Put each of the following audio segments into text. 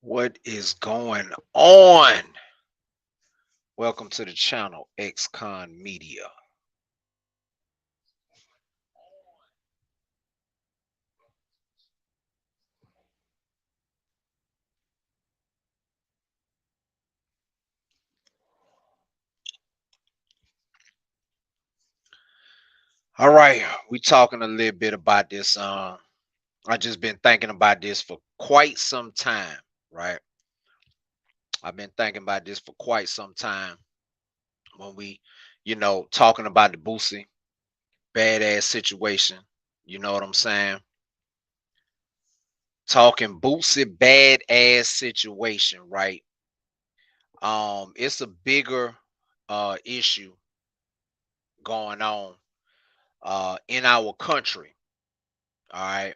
What is going on? Welcome to the channel, XconMedia. All right, we talking a little bit about this. I just been thinking about this for quite some time, right? I've been thinking about this for quite some time when we talking about the Boosie badass situation. You know what I'm saying? Talking Boosie badass situation, right? It's a bigger issue going on in our country, all right,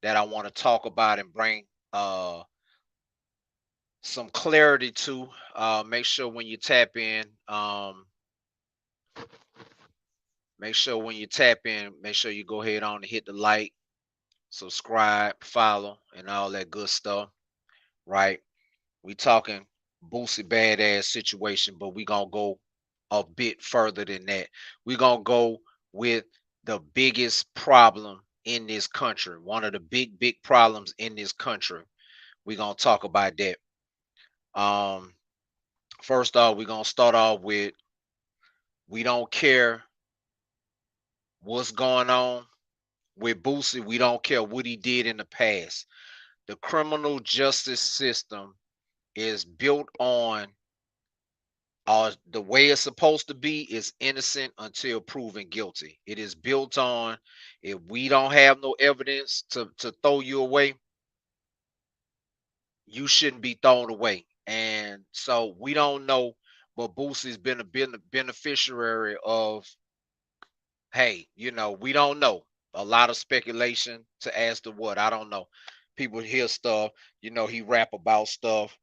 that I want to talk about and bring uh some clarity to. Make sure when you tap in, make sure when you tap in, make sure you go ahead on and hit the like, subscribe, follow, and all that good stuff, right? We talking Boosie badass situation, but we gonna go a bit further than that. We gonna go with the biggest problem in this country. One of the big problems in this country. We gonna talk about that. Um, First off, we gonna start off with we don't care what's going on with Boosie. We don't care what he did in the past. The criminal justice system is built on the way it's supposed to be is innocent until proven guilty. It is built on if we don't have no evidence to throw you away, you shouldn't be thrown away. And so we don't know, but Boosie's been a beneficiary of. Hey, we don't know. A lot of speculation to as to what I don't know. People hear stuff. He rap about stuff.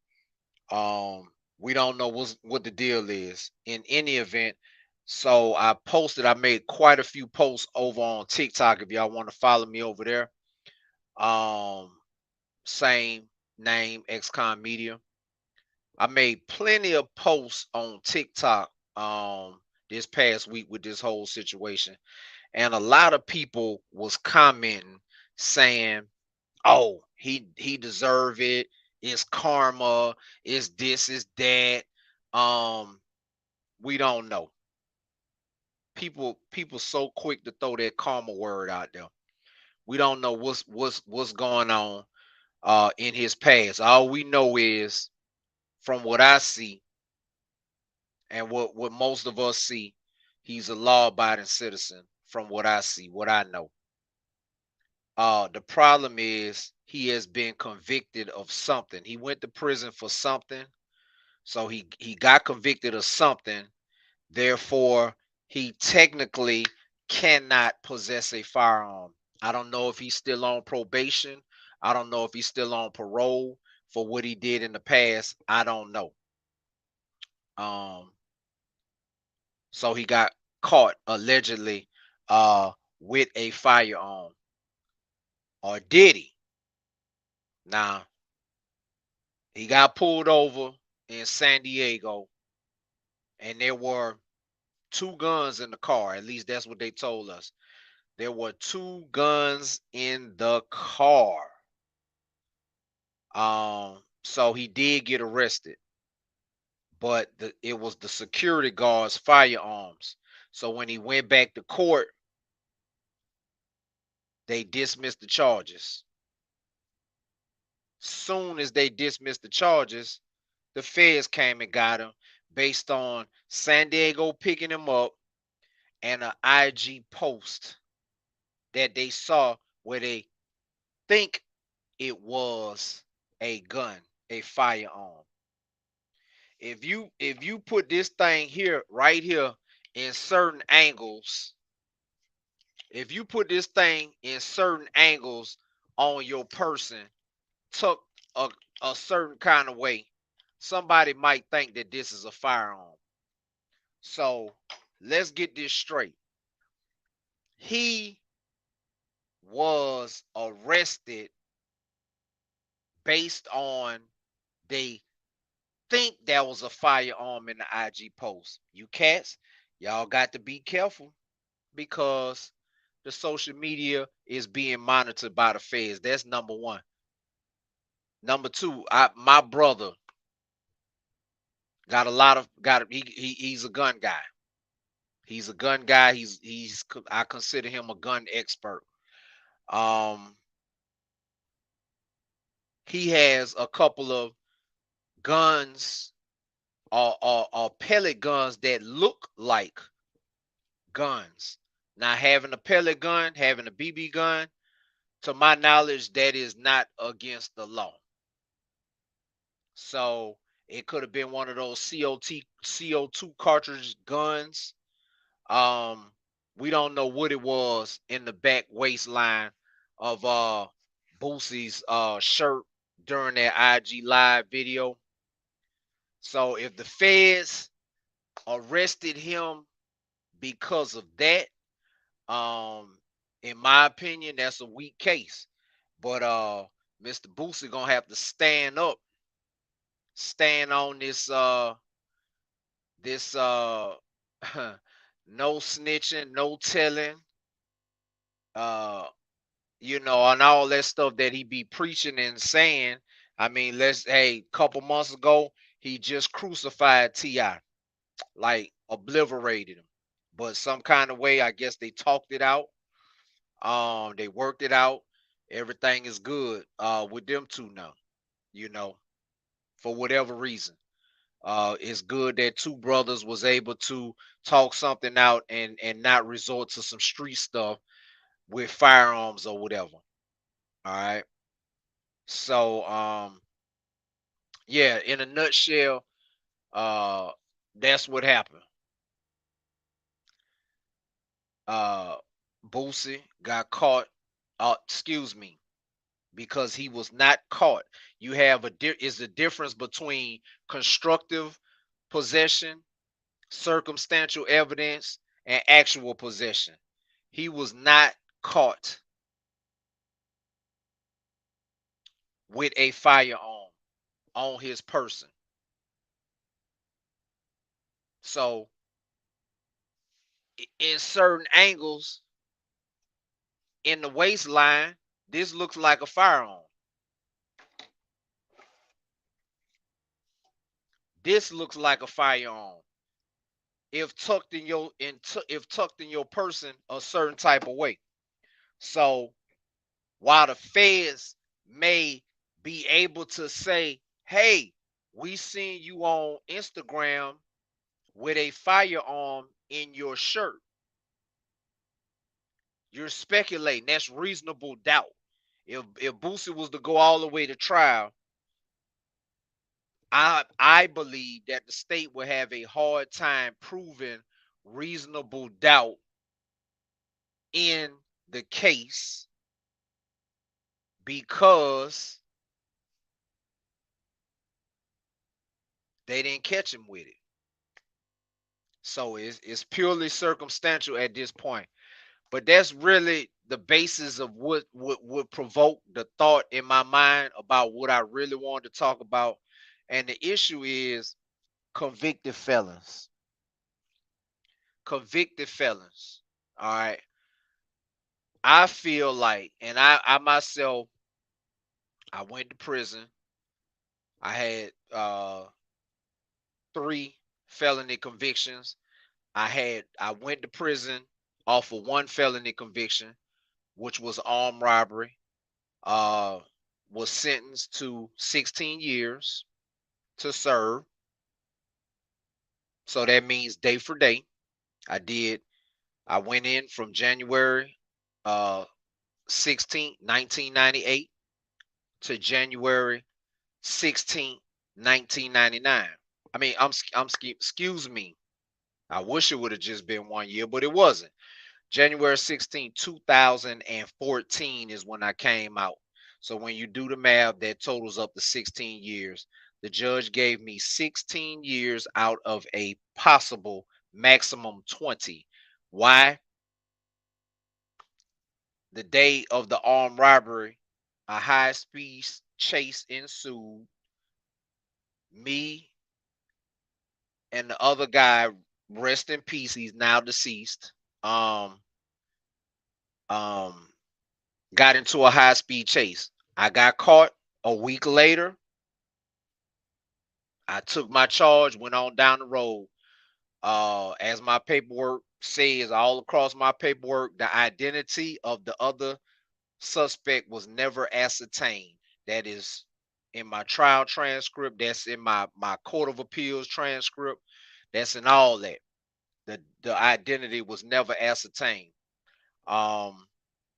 Um, we don't know what the deal is in any event. So I made quite a few posts over on TikTok if y'all want to follow me over there. Um, Same name, XCon Media. I made plenty of posts on TikTok this past week with this whole situation. And a lot of people was commenting saying, oh, he deserve it. It's karma. It's this. It's that. Um, we don't know. People so quick to throw that karma word out there. We don't know what's going on in his past. All we know is from what I see and what most of us see, he's a law-abiding citizen. From what I see, what I know. The problem is he has been convicted of something. He went to prison for something. So he got convicted of something. Therefore, he technically cannot possess a firearm. I don't know if he's still on probation. I don't know if he's still on parole for what he did in the past. I don't know. Um, so he got caught allegedly with a firearm. Or did he? Now, he got pulled over in San Diego, and there were two guns in the car. At least that's what they told us. There were two guns in the car. So he did get arrested, but it was the security guard's firearms. So when he went back to court, they dismissed the charges. Soon as they dismissed the charges, the feds came and got him based on San Diego picking him up and an IG post that they saw where they think it was a gun, a firearm. If you put this thing here right here in certain angles, if you put this thing in certain angles on your person, took a, a certain kind of way, somebody might think that this is a firearm. So let's get this straight. He was arrested based on They think that was a firearm in the IG post. You cats, y'all got to be careful because the social media is being monitored by the feds. That's number one. Number two, my brother got a lot of got he's a gun guy. He's a gun guy. I consider him a gun expert. Um, he has a couple of guns or pellet guns that look like guns. Now, having a pellet gun, having a BB gun, to my knowledge, that is not against the law. So it could have been one of those CO2 cartridge guns. Um, we don't know what it was in the back waistline of Boosie's shirt during that IG live video. So if the feds arrested him because of that, um, in my opinion, that's a weak case. But Mr. Boosie gonna have to stand up, stand on this no snitching, no telling, uh, and all that stuff that he be preaching and saying. I mean, couple months ago, he just crucified T.I., like obliterated him. But some kind of way, I guess they talked it out. They worked it out. Everything is good with them two now, you know, for whatever reason. It's good that two brothers was able to talk something out and not resort to some street stuff with firearms or whatever. All right. So yeah, in a nutshell, uh that's what happened. Uh Boosie got caught, excuse me, because he was not caught. You have is the difference between constructive possession, circumstantial evidence, and actual possession. He was not caught with a firearm on his person. So in certain angles in the waistline, this looks like a firearm. This looks like a firearm if tucked in if tucked in your person a certain type of way. So while the feds may be able to say, "Hey, we seen you on Instagram with a firearm in your shirt," you're speculating. That's reasonable doubt. If Boosie was to go all the way to trial, I believe that the state will have a hard time proving reasonable doubt in the case because they didn't catch him with it. So it's purely circumstantial at this point. But that's really the basis of what would provoke the thought in my mind about what I really wanted to talk about. And the issue is convicted felons. Convicted felons. All right. I feel like, and I myself, I went to prison. I had 3 felony convictions. I went to prison off of 1 felony conviction, which was armed robbery. Uh, was sentenced to 16 years to serve. So that means day for day. I did. I went in from January 16th, 1998 to January 16th, 1999. I mean, excuse me. I wish it would have just been 1 year, but it wasn't. January 16th, 2014 is when I came out. So when you do the math, that totals up to 16 years. The judge gave me 16 years out of a possible maximum 20. Why? The day of the armed robbery, a high speed chase ensued. Me and the other guy, rest in peace, he's now deceased. Um, um, got into a high speed chase. I got caught a week later. I took my charge, went on down the road. As my paperwork says, all across my paperwork, the identity of the other suspect was never ascertained. That is in my trial transcript. That's in my court of appeals transcript. That's in all that. The identity was never ascertained. Um,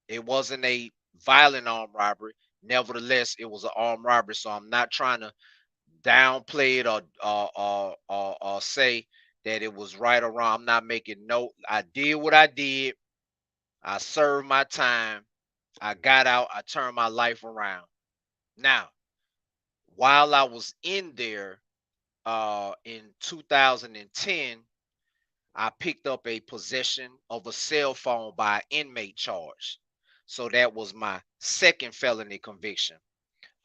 it wasn't a violent armed robbery. Nevertheless, it was an armed robbery. So I'm not trying to downplay it or say that it was right or wrong. I'm not making no. I did what I did. I served my time. I got out. I turned my life around. Now, while I was in there, in 2010, I picked up a possession of a cell phone by an inmate charge. So that was my second felony conviction.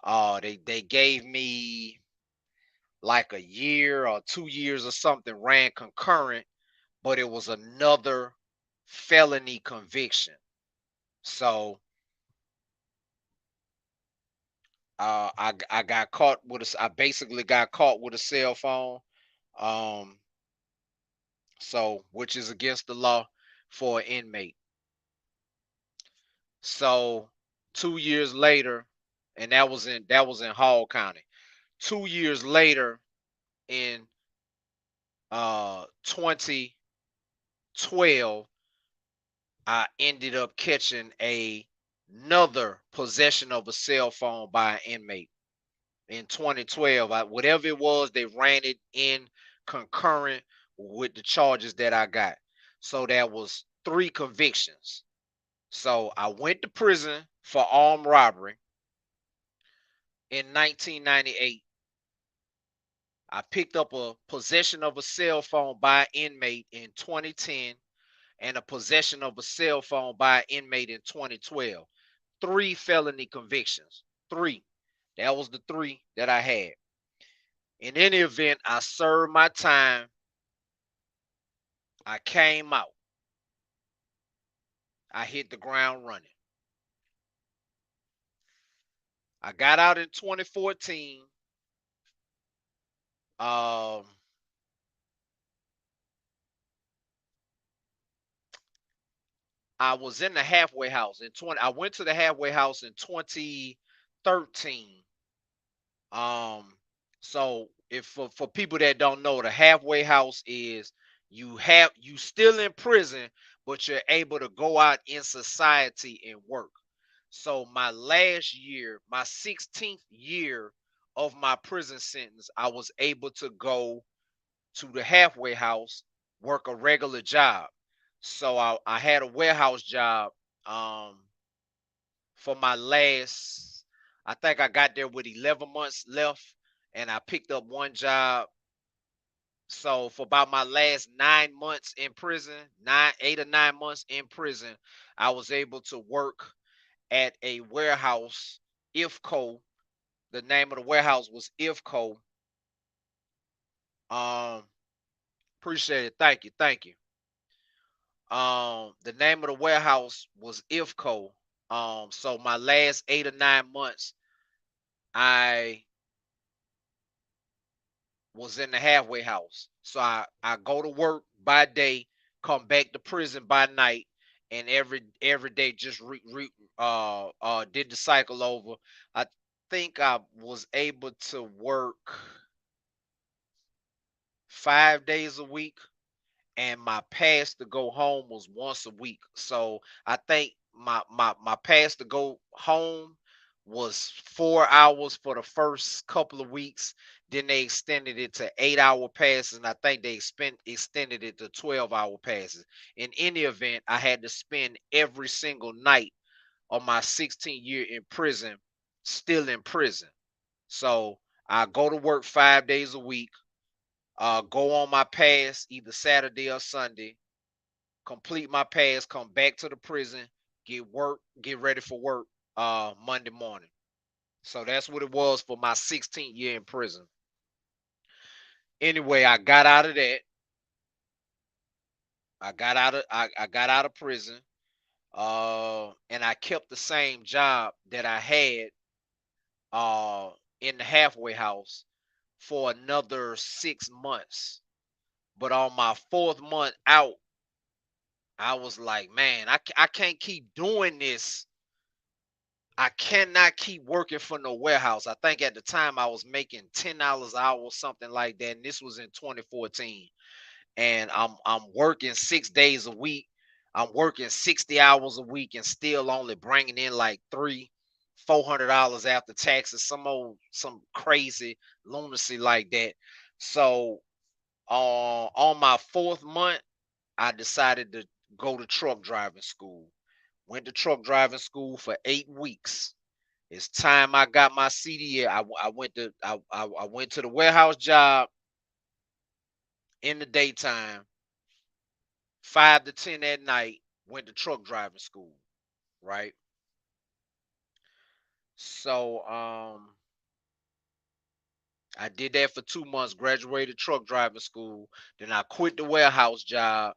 They gave me like a year or 2 years or something, ran concurrent, but it was another felony conviction. So I got caught with I basically got caught with a cell phone. Um, so which is against the law for an inmate. So 2 years later, and that was in Hall County. 2 years later, in 2012, I ended up catching another possession of a cell phone by an inmate in 2012. Whatever it was, they ran it in concurrent with the charges that I got. So that was three convictions. So I went to prison for armed robbery in 1998. I picked up a possession of a cell phone by an inmate in 2010 and a possession of a cell phone by an inmate in 2012. Three felony convictions. Three. That was the three that I had. In any event, I served my time. I came out. I hit the ground running. I got out in 2014. Um, I was in the halfway house in 20. I went to the halfway house in 2013. Um, so if for people that don't know, the halfway house is you still in prison, but you're able to go out in society and work. So my last year, my 16th year of my prison sentence, I was able to go to the halfway house, work a regular job. So I had a warehouse job for my last, I think I got there with 11 months left, and I picked up one job. So for about my last 9 months in prison, 8 or 9 months in prison, I was able to work at a warehouse, IFCO. The name of the warehouse was IFCO. Um, Appreciate it. Thank you. Thank you. The name of the warehouse was IFCO. So my last 8 or 9 months, I was in the halfway house. So I go to work by day, come back to prison by night, and every day just did the cycle over. I think I was able to work 5 days a week, and my pass to go home was once a week. So I think my pass to go home was 4 hours for the first couple of weeks. Then they extended it to 8 hour passes, and I think they extended it to 12 hour passes. In any event, I had to spend every single night of my 16 year in prison, still in prison. So I go to work 5 days a week, go on my pass either Saturday or Sunday, complete my pass, come back to the prison, get ready for work Monday morning. So that's what it was for my 16th year in prison. Anyway, I got out of that. I got out of prison. And I kept the same job that I had uh in the halfway house for another 6 months. But on my fourth month out, I was like, man, I can't keep doing this. I cannot keep working for no warehouse. I think at the time I was making $10 an hour or something like that. And this was in 2014. And I'm working 6 days a week. I'm working 60 hours a week and still only bringing in like $400 after taxes, some crazy lunacy like that. So on my fourth month, I decided to go to truck driving school. Went to truck driving school for 8 weeks. It's time I got my CDL. I went to the warehouse job in the daytime, 5 to 10 at night. Went to truck driving school, right? So I did that for 2 months. Graduated truck driving school. Then I quit the warehouse job.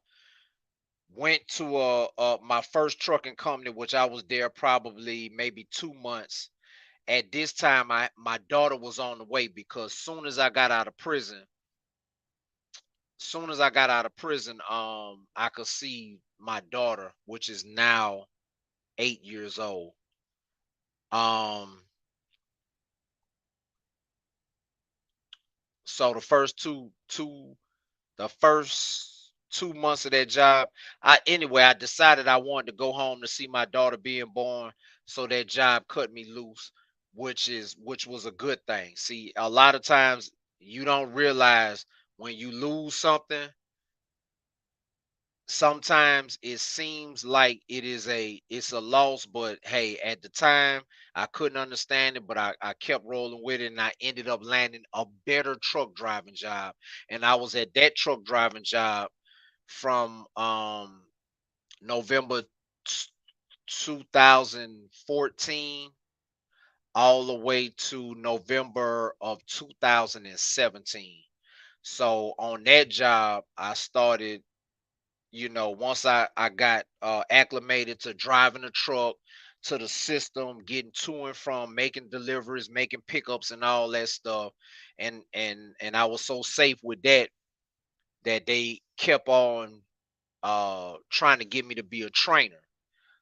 Went to my first trucking company, which I was there probably maybe 2 months. At this time, my daughter was on the way because soon as I got out of prison, I could see my daughter, which is now 8 years old. Um, so the first 2 months of that job, I decided I wanted to go home to see my daughter being born. So that job cut me loose, which was a good thing. See, a lot of times you don't realize when you lose something, sometimes it seems like it's a loss, but hey, at the time I couldn't understand it, but I kept rolling with it and I ended up landing a better truck driving job. And I was at that truck driving job from November 2014 all the way to November of 2017. So on that job, I started, once I got acclimated to driving a truck, to the system, getting to and from, making deliveries, making pickups and all that stuff. And I was so safe with that that they kept on trying to get me to be a trainer.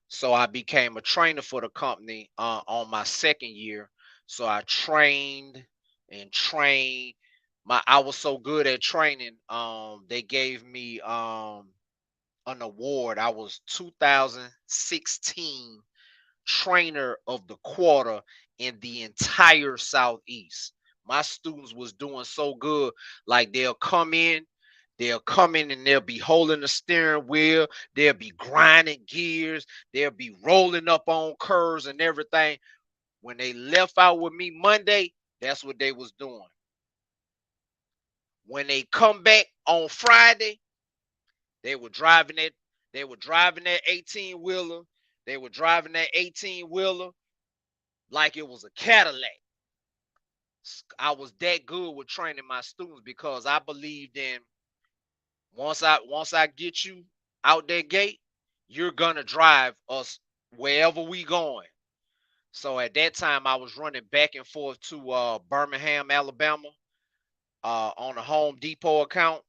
So I became a trainer for the company on my second year. So I trained and trained. I was so good at training. They gave me an award. I was 2016 trainer of the quarter in the entire Southeast. My students was doing so good. Like they'll come in and they'll be holding the steering wheel, they'll be grinding gears, they'll be rolling up on curves and everything. When they left out with me Monday, that's what they was doing. When they come back on Friday, they were driving that, they were driving that 18 wheeler. They were driving that 18 wheeler like it was a Cadillac. I was that good with training my students because I believed in once I get you out that gate, you're gonna drive us wherever we going. So at that time, I was running back and forth to Birmingham, Alabama, on a Home Depot account.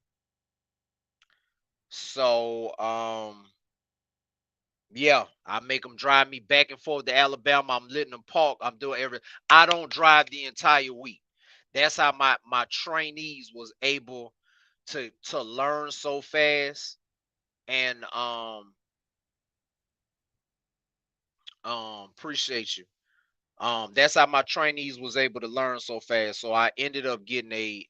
So yeah, I make them drive me back and forth to Alabama. I'm letting them park. I'm doing everything. I don't drive the entire week. That's how my trainees was able to learn so fast. And appreciate you. That's how my trainees was able to learn so fast. So I ended up getting a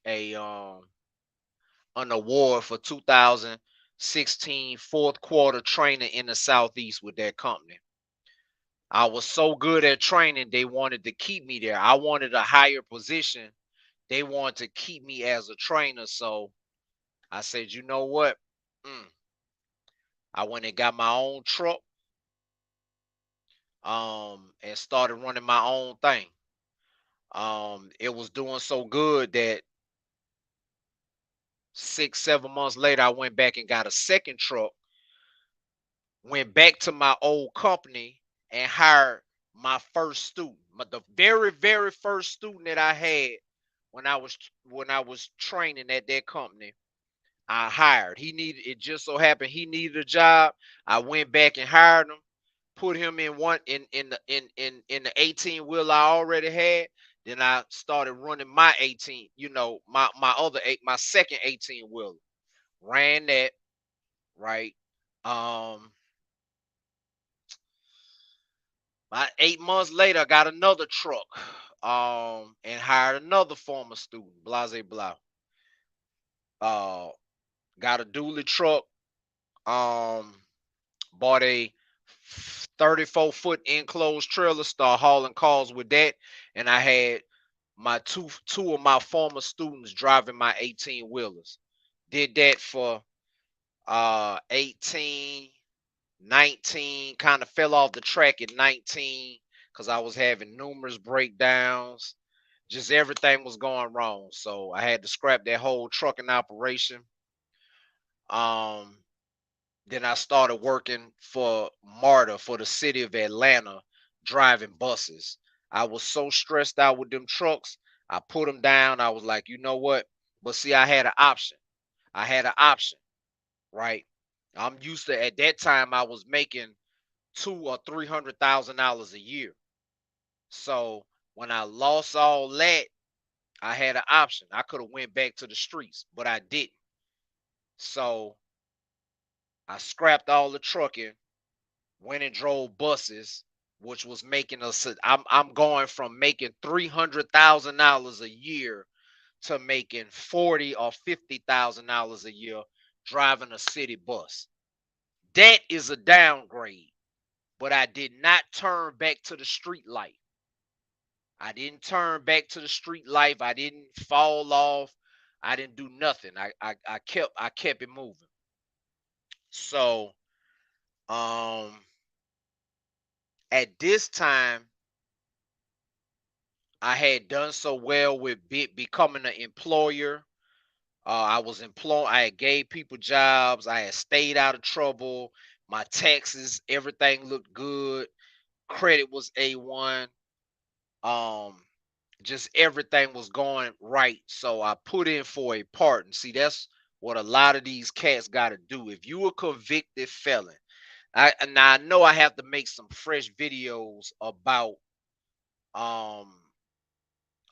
an award for 2016 fourth quarter trainer in the Southeast with that company. I was so good at training, they wanted to keep me there. I wanted a higher position. They wanted to keep me as a trainer. So I said, you know what? Mm. I went and got my own truck, and started running my own thing. It was doing so good that 6, 7 months later, I went back and got a second truck, went back to my old company and hired my first student. But the very, very first student that I had when I was training at that company, I hired. He needed it just so happened he needed a job. I went back and hired him, put him in one in the 18 wheel I already had. Then I started running my 18, my second 18 wheel. Ran that, right? Um about 8 months later, I got another truck. And hired another former student, blase blah. Uh got a dually truck. Um Bought a 34-foot enclosed trailer, start hauling cars with that, and I had my two of my former students driving my 18 wheelers. Did that for 18, 19, kind of fell off the track at 19 because I was having numerous breakdowns. Just everything was going wrong. So I had to scrap that whole trucking operation. Um, Then I started working for MARTA for the city of Atlanta, driving buses. I was so stressed out with them trucks. I put them down. I was like, you know what? But see, I had an option. I had an option, right? I'm used to at that time I was making $200,000 or $300,000 a year. So when I lost all that, I had an option. I could have went back to the streets, but I didn't. So I scrapped all the trucking, went and drove buses, which was making us. I'm going from making $300,000 a year to making 40 or 50,000 dollars a year driving a city bus. That is a downgrade, but I did not turn back to the street life. I didn't turn back to the street life. I didn't fall off. I didn't do nothing. I kept it moving. So at this time I had done so well with becoming an employer. I was employed. I had gave people jobs. I had stayed out of trouble. My taxes, everything looked good. Credit was A1. Um, just everything was going right. So I put in for a pardon. See, that's what a lot of these cats got to do. If you a convicted felon, now I know I have to make some fresh videos um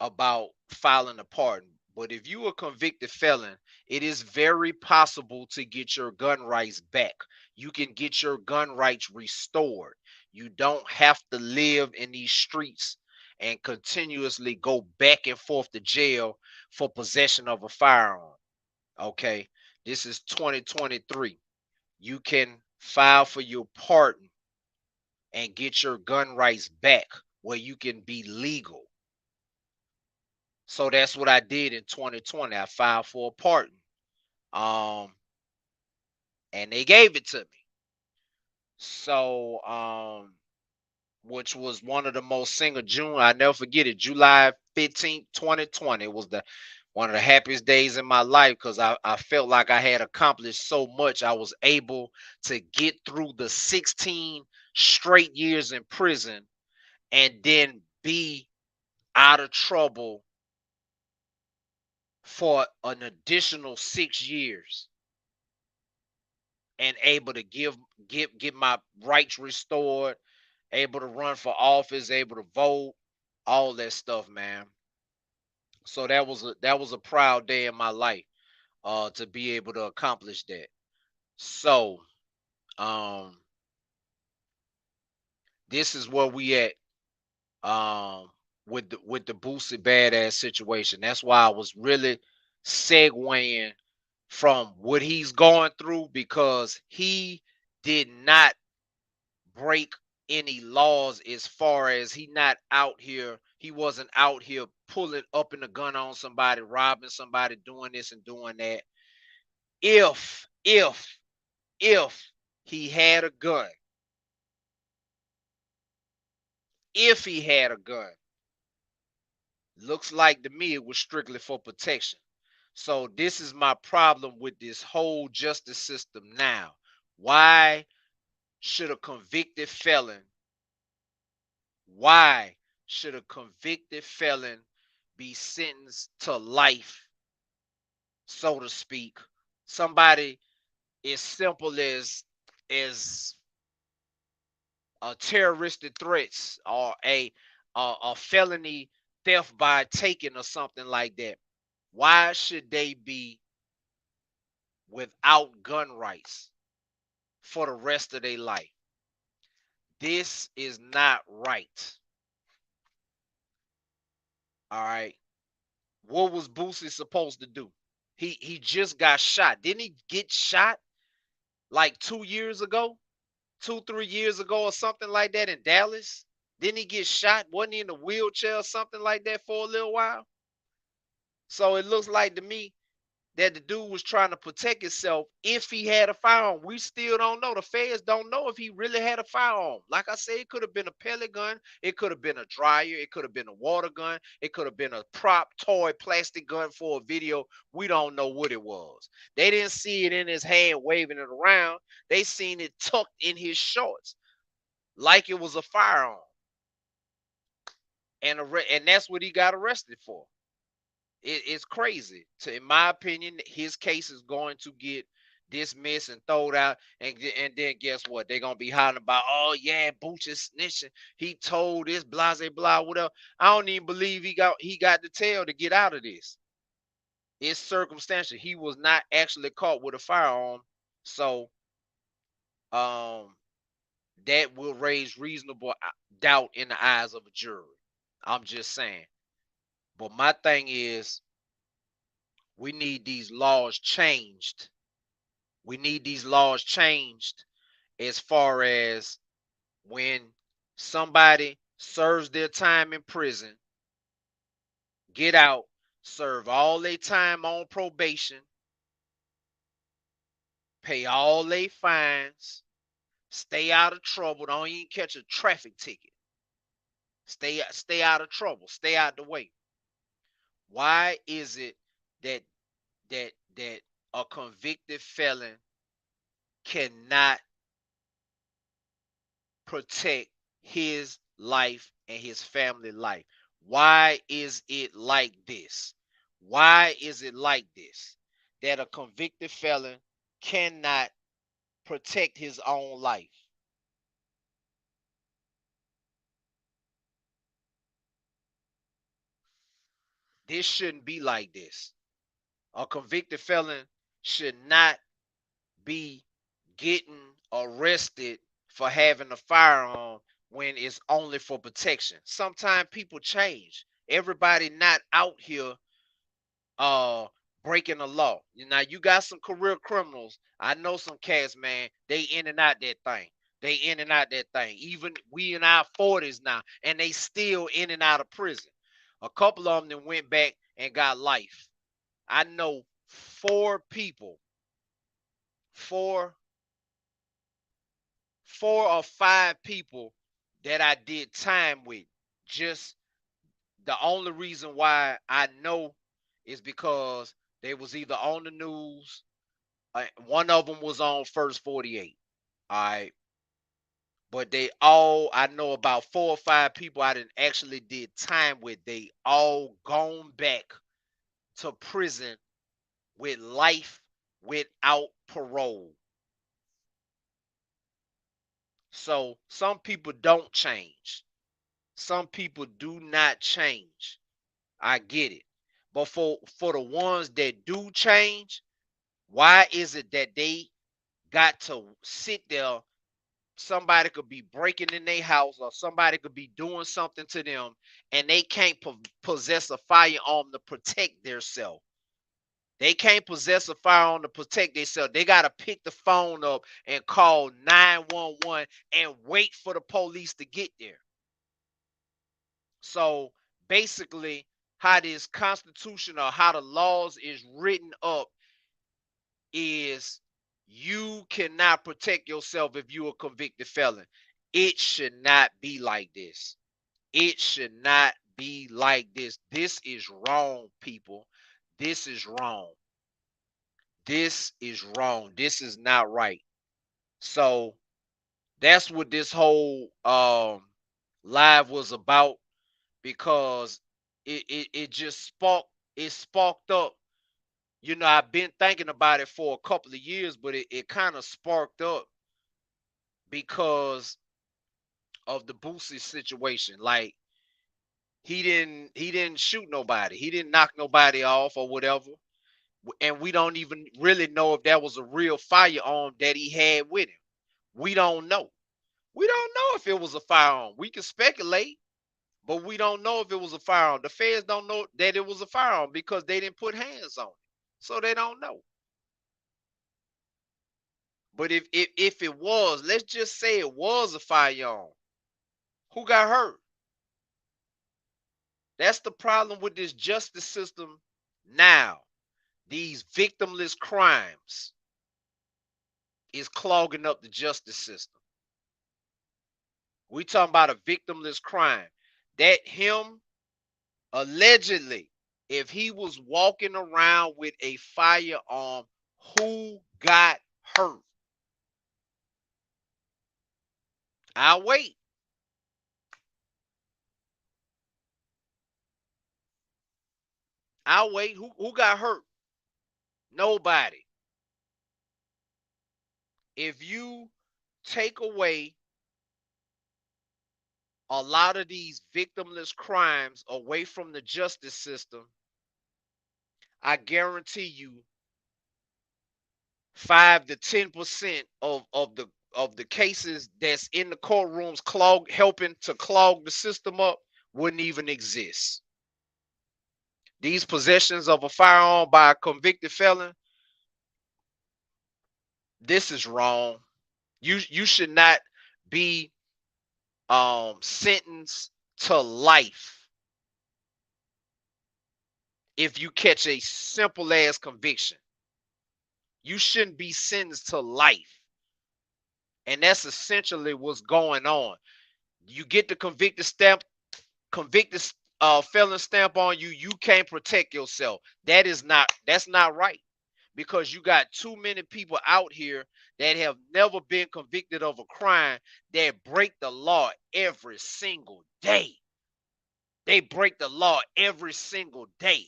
about filing a pardon. But if you a convicted felon, it is very possible to get your gun rights back. You can get your gun rights restored. You don't have to live in these streets and continuously go back and forth to jail for possession of a firearm. Okay. This is 2023. You can file for your pardon and get your gun rights back where you can be legal. So that's what I did in 2020. I filed for a pardon. Um, and they gave it to me. So, which was one of the most single June. I never forget it. July 15th, 2020. It was the one of the happiest days in my life because I felt like I had accomplished so much. I was able to get through the 16 straight years in prison and then be out of trouble for an additional 6 years and able to get my rights restored, able to run for office, able to vote, all that stuff, man. So that was a proud day in my life, to be able to accomplish that. So, um, this is where we at, with the Boosie Badazz situation. That's why I was really segueing from what he's going through because he did not break any laws as far as he wasn't out here pulling up in a gun on somebody, robbing somebody, doing this and doing that. If he had a gun, if he had a gun, looks like to me it was strictly for protection. So this is my problem with this whole justice system now. Why should a convicted felon, why should a convicted felon be sentenced to life, so to speak? Somebody as simple as terroristic threats or a felony theft by taking or something like that. Why should they be without gun rights for the rest of their life? This is not right. All right. What was Boosie supposed to do? He just got shot. Didn't he get shot like 2 years ago? 2, 3 years ago or something like that in Dallas? Didn't he get shot? Wasn't he in a wheelchair or something like that for a little while? So it looks like to me that the dude was trying to protect himself if he had a firearm. We still don't know. The feds don't know if he really had a firearm. Like I said, it could have been a pellet gun. It could have been a dryer. It could have been a water gun. It could have been a prop, toy, plastic gun for a video. We don't know what it was. They didn't see it in his hand waving it around. They seen it tucked in his shorts like it was a firearm. And that's what he got arrested for. It's crazy. In my opinion, his case is going to get dismissed and thrown out. And then guess what? They're gonna be hollering about, oh yeah, Booch is snitching. He told this, blah, blah, blah, whatever. I don't even believe he got the tail to get out of this. It's circumstantial. He was not actually caught with a firearm. So um that will raise reasonable doubt in the eyes of a jury. I'm just saying. But my thing is, we need these laws changed. We need these laws changed as far as when somebody serves their time in prison, get out, serve all their time on probation, pay all their fines, stay out of trouble, don't even catch a traffic ticket. Stay out of trouble, stay out the way. Why is it that that a convicted felon cannot protect his life and his family life? Why is it like this? Why is it like this? That a convicted felon cannot protect his own life? This shouldn't be like this. A convicted felon should not be getting arrested for having a firearm when it's only for protection. Sometimes people change. Everybody not out here uh breaking the law. Now you got some career criminals. I know some cats, man. They in and out that thing. They in and out that thing. Even we in our 40s now, and they still in and out of prison. A couple of them that went back and got life. I know four people, four, 4 or 5 people that I did time with. Just the only reason why I know is because they was either on the news. One of them was on First 48. All right. But they all, I know about 4 or 5 people I didn't actually did time with. They all gone back to prison with life without parole. So some people don't change. Some people do not change. I get it. But for the ones that do change, why is it that they got to sit there? Somebody could be breaking in their house or somebody could be doing something to them and they can't possess a firearm to protect themselves. They can't possess a firearm to protect themselves. They got to pick the phone up and call 911 and wait for the police to get there. So basically, how this constitution or how the laws is written up is you cannot protect yourself if you're a convicted felon. It should not be like this. It should not be like this. This is wrong, people. This is wrong. This is wrong. This is not right. So that's what this whole live was about, because it just sparked up. You know, I've been thinking about it for a couple of years, but it kind of sparked up because of the Boosie situation. Like, he didn't shoot nobody. He didn't knock nobody off or whatever. And we don't even really know if that was a real firearm that he had with him. We don't know. We don't know if it was a firearm. We can speculate, but we don't know if it was a firearm. The feds don't know that it was a firearm because they didn't put hands on it. So they don't know. But if it was, let's just say it was a firearm. Who got hurt? That's the problem with this justice system now. These victimless crimes is clogging up the justice system. We talking about a victimless crime. That him allegedly, if he was walking around with a firearm, who got hurt? I'll wait. I'll wait. Who got hurt? Nobody. If you take away a lot of these victimless crimes away from the justice system, I guarantee you 5 to 10% of the cases that's in the courtrooms helping to clog the system up wouldn't even exist. These possessions of a firearm by a convicted felon, this is wrong. You should not be sentenced to life if you catch a simple ass conviction. You shouldn't be sentenced to life. And that's essentially what's going on. You get the convicted felon stamp on you, you can't protect yourself. That's not right, because you got too many people out here that have never been convicted of a crime that break the law every single day. They break the law every single day.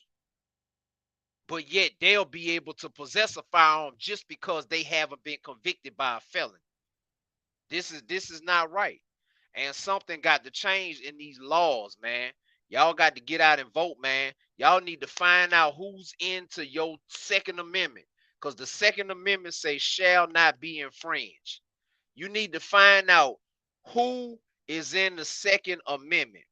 But yet they'll be able to possess a firearm just because they haven't been convicted by a felon. This is not right. And something got to change in these laws, man. Y'all got to get out and vote, man. Y'all need to find out who's into your Second Amendment, because the Second Amendment says shall not be infringed. You need to find out who is in the Second Amendment,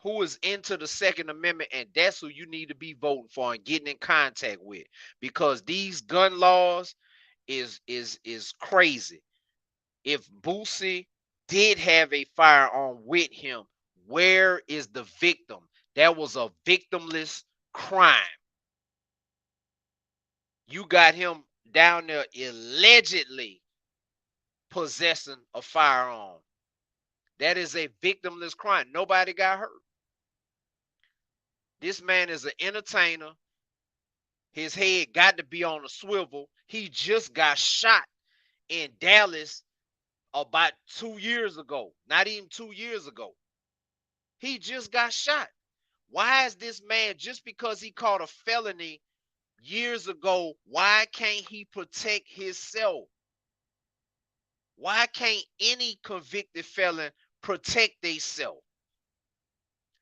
who is into the Second Amendment, and that's who you need to be voting for and getting in contact with, because these gun laws is crazy. If Boosie did have a firearm with him, where is the victim? That was a victimless crime. You got him down there allegedly possessing a firearm. That is a victimless crime. Nobody got hurt. This man is an entertainer. His head got to be on a swivel. He just got shot in Dallas about 2 years ago. Not even 2 years ago. He just got shot. Why is this man, just because he caught a felony years ago, why can't he protect himself? Why can't any convicted felon protect themselves?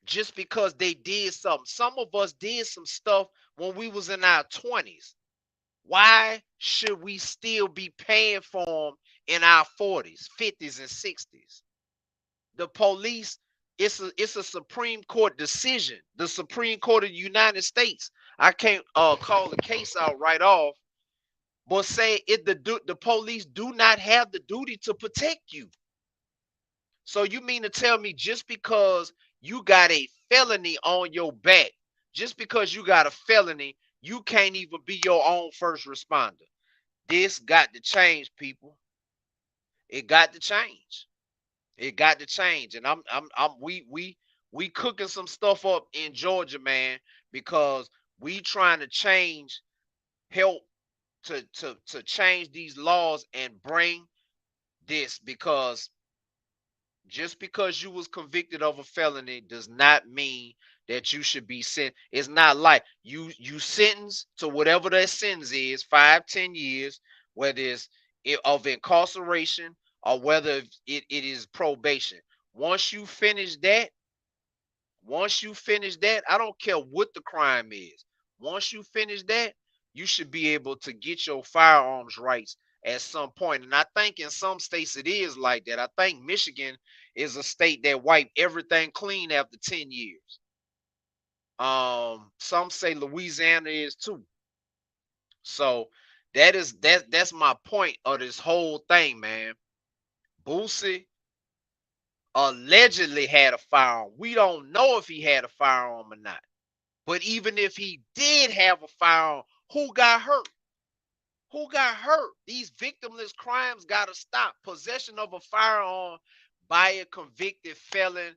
Just because they did something. Some of us did some stuff when we was in our 20s. Why should we still be paying for them in our 40s, 50s, and 60s? The police, it's a Supreme Court decision. The Supreme Court of the United States. I can't call the case out right off, but say the police do not have the duty to protect you. So you mean to tell me just because you got a felony on your back, just because you got a felony, you can't even be your own first responder? This got to change, people. It got to change. It got to change. And We cooking some stuff up in Georgia, man, because we trying to help to change these laws and bring this, because just because you was convicted of a felony does not mean that you should be sent. It's not like you sentenced to whatever that sentence is, 5, 10 years, whether it's of incarceration or whether it is probation. Once you finish that, I don't care what the crime is. Once you finish that, you should be able to get your firearms rights at some point. And I think in some states it is like that. I think Michigan is a state that wiped everything clean after 10 years. Some say Louisiana is too. So that's my point of this whole thing, man. Boosie allegedly had a firearm. We don't know if he had a firearm or not. But even if he did have a firearm, who got hurt? Who got hurt? These victimless crimes got to stop. Possession of a firearm by a convicted felon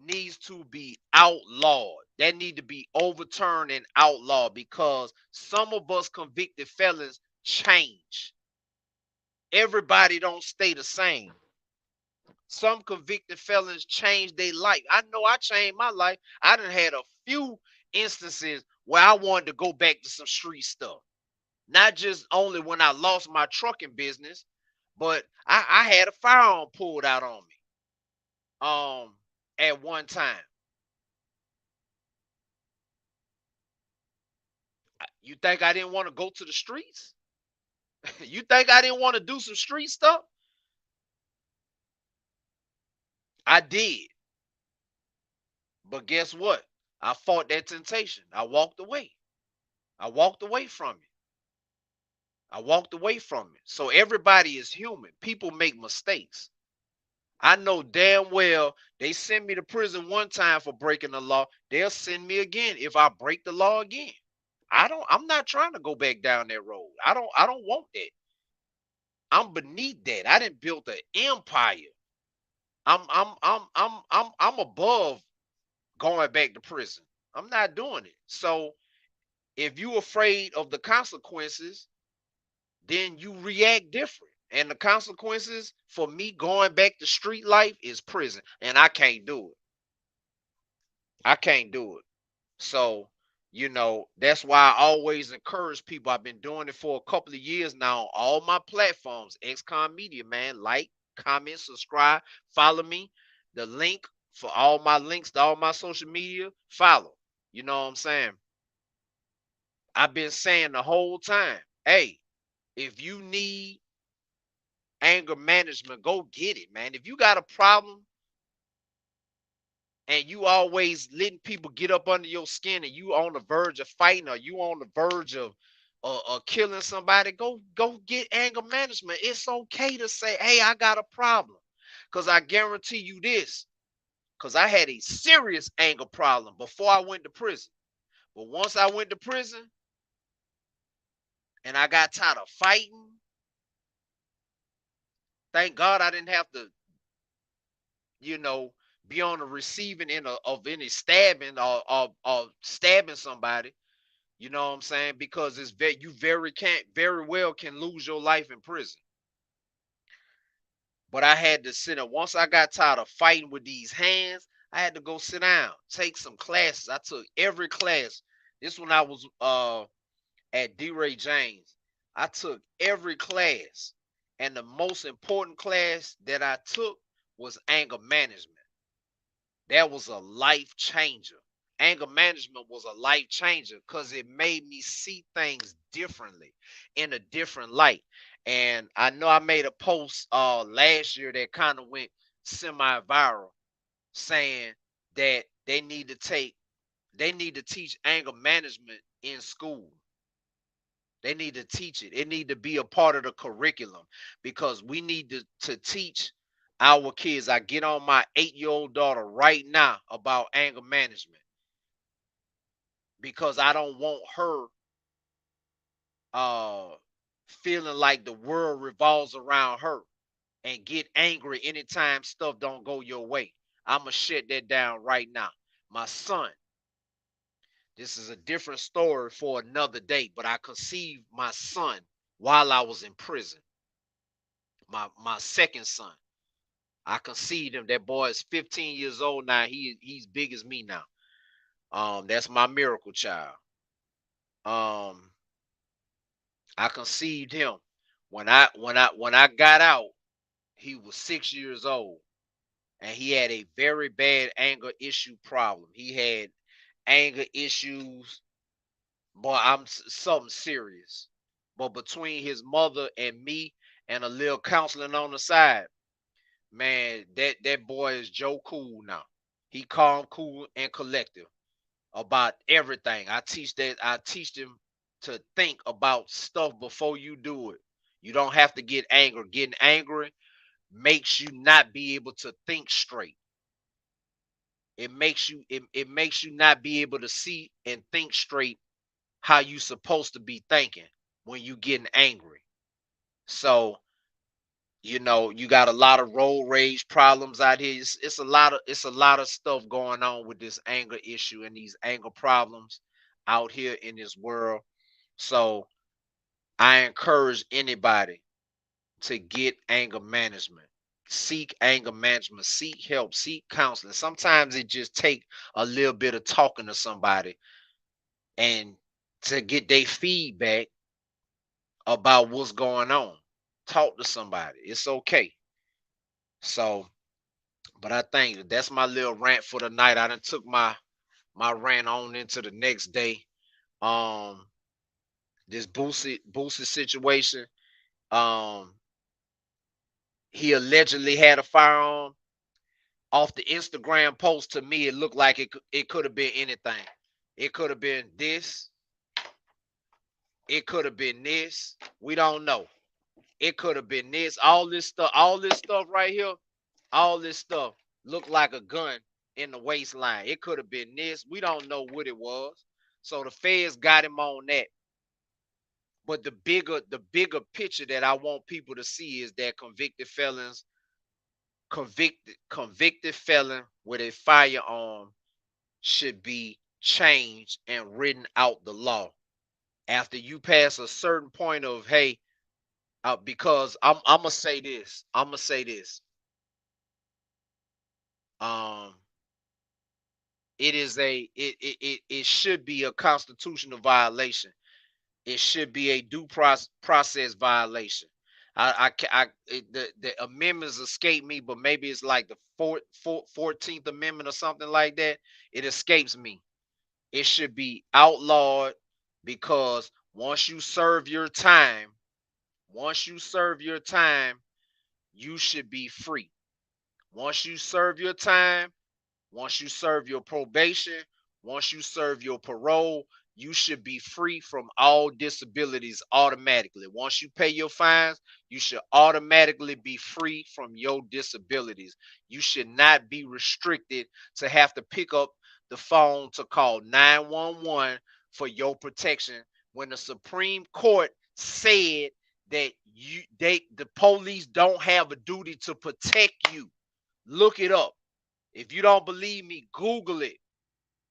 needs to be outlawed. That need to be overturned and outlawed, because some of us convicted felons change. Everybody don't stay the same. Some convicted felons change their life. I know I changed my life. I done had a few instances where I wanted to go back to some street stuff. Not just only when I lost my trucking business, but I had a firearm pulled out on me at one time. You think I didn't want to go to the streets? You think I didn't want to do some street stuff? I did. But guess what? I fought that temptation. I walked away. I walked away from it. I walked away from it. So everybody is human. People make mistakes. I know damn well they send me to prison one time for breaking the law. They'll send me again if I break the law again. I'm not trying to go back down that road. I don't want that. I'm beneath that. I didn't build an empire. I'm above going back to prison. I'm not doing it. So if you afraid of the consequences, then you react different. And the consequences for me going back to street life is prison. And I can't do it. I can't do it. So, that's why I always encourage people. I've been doing it for a couple of years now on all my platforms. XconMedia, man. Like, comment, subscribe, follow me. The link for all my links to all my social media, follow. You know what I'm saying? I've been saying the whole time, hey, if you need anger management, go get it, man. If you got a problem and you always letting people get up under your skin, and you on the verge of fighting, or you on the verge of killing somebody, go get anger management. It's okay to say, hey, I got a problem. Because I guarantee you this, because I had a serious anger problem before I went to prison. But once I went to prison and I got tired of fighting, thank God I didn't have to, you know, be on the receiving end of any stabbing or stabbing somebody. You know what I'm saying? Because you very well can lose your life in prison. But I had to sit down. Once I got tired of fighting with these hands, I had to go sit down, take some classes. I took every class. This when I was at D. Ray James. I took every class. And the most important class that I took was anger management. That was a life changer. Anger management was a life changer because it made me see things differently, in a different light. And I know I made a post last year that kind of went semi-viral, saying that they need to teach anger management in school. They need to teach it. It need to be a part of the curriculum, because we need to teach our kids. I get on my 8-year-old daughter right now about anger management, because I don't want her uh feeling like the world revolves around her and get angry anytime stuff don't go your way. I'ma shut that down right now. My son, this is a different story for another day, but I conceived my son while I was in prison. My second son. I conceived him. That boy is 15 years old now. He's big as me now. That's my miracle child. Um, I conceived him. When I got out, he was 6 years old, and he had a very bad anger issue problem. He had anger issues, boy, something serious. But between his mother and me and a little counseling on the side, man, that boy is Joe Cool now. He calm, cool, and collective about everything. I teach them to think about stuff before you do it. You don't have to get angry. Getting angry makes you not be able to think straight. It makes you not be able to see and think straight how you supposed to be thinking when you getting angry. So, you got a lot of road rage problems out here. It's a lot of stuff going on with this anger issue and these anger problems out here in this world. So I encourage anybody to get anger management. Seek anger management, seek help, seek counseling. Sometimes it just take a little bit of talking to somebody and to get their feedback about what's going on. Talk to somebody. It's okay. So, but I think that's my little rant for the night. I done took my rant on into the next day. Um, this Boosie situation. Um, he allegedly had a firearm. Off the Instagram post, to me, it looked like it could have been anything. It could have been this. It could have been this. We don't know. It could have been this. All this stuff right here, all this stuff looked like a gun in the waistline. It could have been this. We don't know what it was. So the feds got him on that. But the bigger picture that I want people to see is that convicted felon with a firearm should be changed and written out the law. After you pass a certain point of, hey, because I'm gonna say this. I'm gonna say this. Um, it should be a constitutional violation. It should be a due process violation. The amendments escape me, but maybe it's like the 14th Amendment or something like that. It escapes me. It should be outlawed because once you serve your time, you should be free. Once you serve your time, once you serve your probation, once you serve your parole, you should be free from all disabilities automatically. Once you pay your fines, you should automatically be free from your disabilities. You should not be restricted to have to pick up the phone to call 911 for your protection when the Supreme Court said that the police don't have a duty to protect you. Look it up. If you don't believe me, Google it.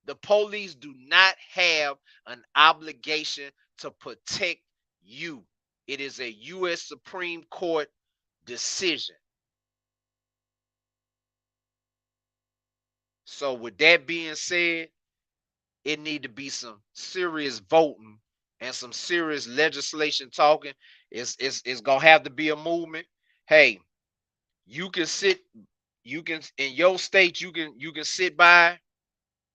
The police do not have an obligation to protect you. It is a U.S. Supreme Court decision. So with that being said, it need to be some serious voting and some serious legislation talking. It's gonna have to be a movement. Hey, you can sit, you can in your state, you can sit by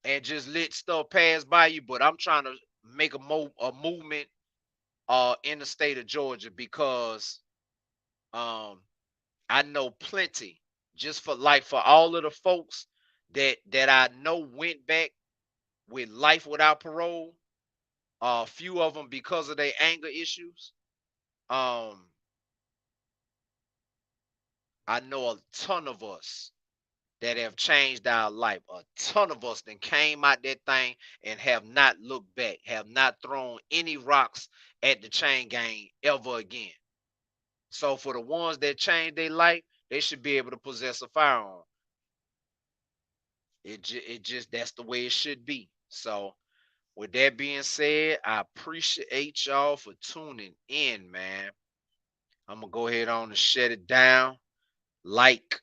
and just let stuff pass by you. But I'm trying to make a movement in the state of Georgia because um I know plenty just for all of the folks that I know went back with life without parole. A few of them because of their anger issues. Um, I know a ton of us that have changed our life. A ton of us that came out that thing and have not looked back, have not thrown any rocks at the chain gang ever again. So for the ones that changed their life, they should be able to possess a firearm. It just that's the way it should be. So with that being said, I appreciate y'all for tuning in, man. I'm gonna go ahead on and shut it down. Like,